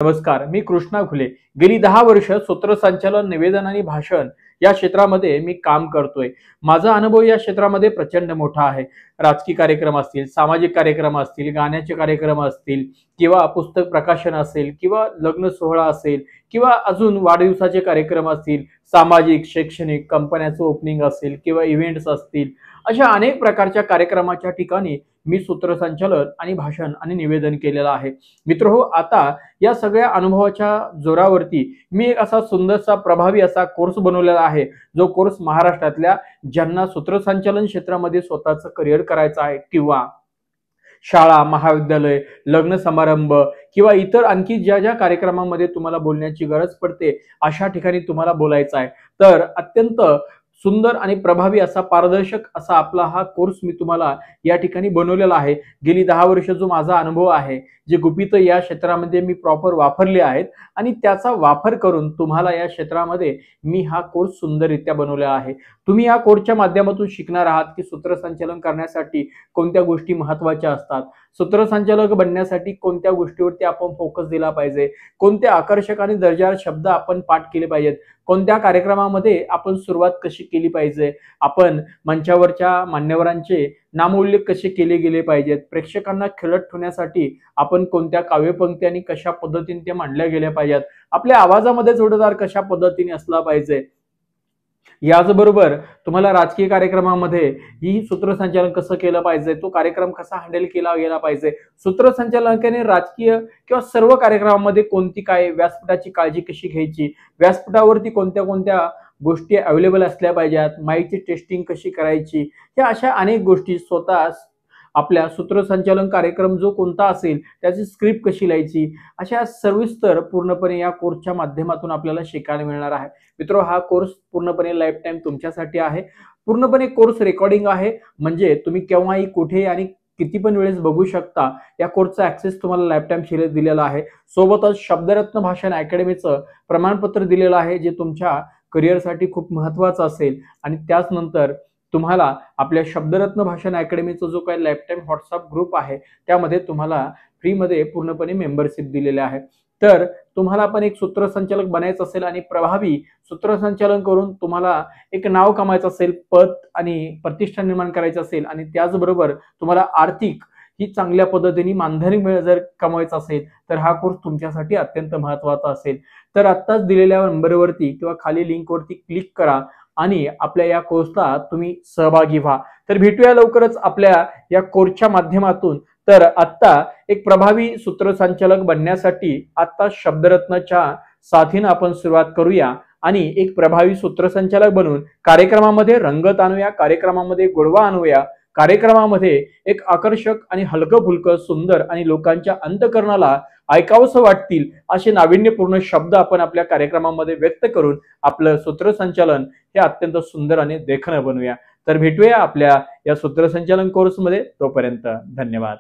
नमस्कार, मी कृष्णा खुले। गेली 10 वर्ष सूत्रसंचालन, निवेदन आणि भाषण या क्षेत्रामध्ये मी काम करतोय। माझा अनुभव या क्षेत्रामध्ये प्रचंड मोठा आहे। राजकीय कार्यक्रम असतील, सामाजिक कार्यक्रम असतील, गाण्याचे कार्यक्रम असतील किंवा पुस्तक प्रकाशन असेल किंवा लग्न सोहळा असेल किंवा अजून वाढदिवसाचे कार्यक्रम असतील, सामाजिक, शैक्षणिक, कंपन्याचं ओपनिंग असेल किंवा इव्हेंट्स असतील, अशा अनेक प्रकारच्या कार्यक्रमाच्या ठिकाणी मी सूत्रसंचालन आणि भाषण आणि निवेदन केलेलं आहे। मित्रहो, आता या सगळ्या अनुभवाच्या जोरावरती मी एक असा सुंदरसा प्रभावी असा कोर्स बनवलेला आहे, जो कोर्स महाराष्ट्रातल्या ज्यांना सूत्रसंचालन क्षेत्रामध्ये स्वतःचं करिअर करायचं आहे किंवा शाळा, महाविद्यालय, लग्न समारंभ किंवा इतर आणखी ज्या ज्या कार्यक्रमामध्ये तुम्हाला बोलण्याची गरज पडते, अशा ठिकाणी तुम्हाला बोलायचं आहे, तर अत्यंत सुंदर आणि प्रभावी असा पारदर्शक असा आपला हा कोर्स मी तुम्हाला या ठिकाणी बनवलेला आहे। गेली 10 वर्ष जो माझा अनुभव आहे, जे गुपित या क्षेत्रामध्ये मी प्रॉपर वापरले आहेत आणि त्याचा वापर करून तुम्हाला या क्षेत्रामध्ये मी हा कोर्स सुंदररित्या बनवलेला आहे। तुम्ही या कोर्सच्या माध्यमातून शिकणार आहात की सूत्रसंचालन करण्यासाठी कोणत्या गोष्टी महत्त्वाच्या असतात, सूत्रसंचालक बनण्यासाठी कोणत्या गोष्टीवरती आपण फोकस दिला पाहिजे, कोणते आकर्षक आणि दर्जेदार शब्द आपण पाठ केले पाहिजेत, कोणत्या कार्यक्रमामध्ये आपण सुरुवात कशी केली पाहिजे, आपण मंचावरच्या मान्यवरांचे नामोल्लेख कसे केले गेले पाहिजेत, प्रेक्षकांना खिळत ठेवण्यासाठी आपण कोणत्या काव्यपंक्ती आणि कशा पद्धतीने त्या मांडल्या गेल्या पाहिजेत, आपल्या आवाजामध्ये जोडदार कशा पद्धतीने असला पाहिजे। याचबरोबर तुम्हाला राजकीय कार्यक्रमामध्ये ही सूत्रसंचालन कसं केलं पाहिजे, तो कार्यक्रम कसा हँडल केला गेला पाहिजे, सूत्रसंचालकाने राजकीय किंवा सर्व कार्यक्रमामध्ये कोणती काय व्यासपीठाची काळजी कशी घ्यायची, व्यासपीठावरती कोणत्या कोणत्या गोष्टी अवेलेबल असल्या पाहिजेत, माईकची टेस्टिंग कशी करायची, या अशा अनेक गोष्टी स्वतः आपल्या सूत्रसंचालन कार्यक्रम जो कोणता असेल त्याची स्क्रिप्ट कशी लिहायची, अशा सविस्तर पूर्णपणे या कोर्सच्या माध्यमातून आपल्याला शिकायला मिळणार आहे। मित्रो, हा कोर्स पूर्णपणे लाईफ टाइम तुमच्यासाठी आहे। पूर्णपणे कोर्स रेकॉर्डिंग आहे, म्हणजे तुम्ही केव्हाही कुठेही आणि किती पण वेळेस बघू शकता। या कोर्सचा ऍक्सेस तुम्हाला लाईफ टाइम दिलेला आहे। सोबतच शब्दरत्न भाषण अकॅडमीचं प्रमाणपत्र दिलेलं आहे, जे तुमच्या करिअरसाठी खूप महत्त्वाचं असेल। आणि त्याच नंतर तुम्हाला आपल्या शब्दरत्न भाषण अकॅडमीचा जो काही लाईफ टाइम व्हॉट्सअप ग्रुप आहे, त्यामध्ये तुम्हाला फ्रीमध्ये पूर्णपणे मेंबरशिप दिलेले आहे। तर तुम्हाला पण एक सूत्रसंचालक बनायचं असेल आणि प्रभावी सूत्रसंचालन करून तुम्हाला एक नाव कमायचं असेल, पद आणि प्रतिष्ठा निर्माण करायचं असेल आणि त्याचबरोबर तुम्हाला आर्थिक ही चांगल्या पद्धतीने मानधनी जर कमवायचं असेल, तर हा कोर्स तुमच्यासाठी अत्यंत महत्त्वाचा असेल। तर आत्ताच दिलेल्या नंबरवरती किंवा खाली लिंकवरती क्लिक करा आणि आपल्या या कोर्सला तुम्ही सहभागी व्हा। तर भेटूया लवकरच आपल्या या कोर्सच्या माध्यमातून। तर आत्ता एक प्रभावी सूत्रसंचालक बनण्यासाठी आत्ता शब्दरत्नच्या साथीने आपण सुरुवात करूया आणि एक प्रभावी सूत्रसंचालक बनून कार्यक्रमामध्ये रंगत आणूया, कार्यक्रमामध्ये गोडवा आणूया, कार्यक्रमामध्ये एक आकर्षक आणि हलकं फुलकं सुंदर आणि लोकांच्या अंतःकरणाला ऐकावंसं वाटतील असे नाविन्यपूर्ण शब्द आपण आपल्या कार्यक्रमामध्ये व्यक्त करून आपलं सूत्रसंचालन हे अत्यंत सुंदर आणि देखणं बनवूया। तर भेटूया आपल्या या सूत्रसंचालन कोर्समध्ये। तोपर्यंत धन्यवाद।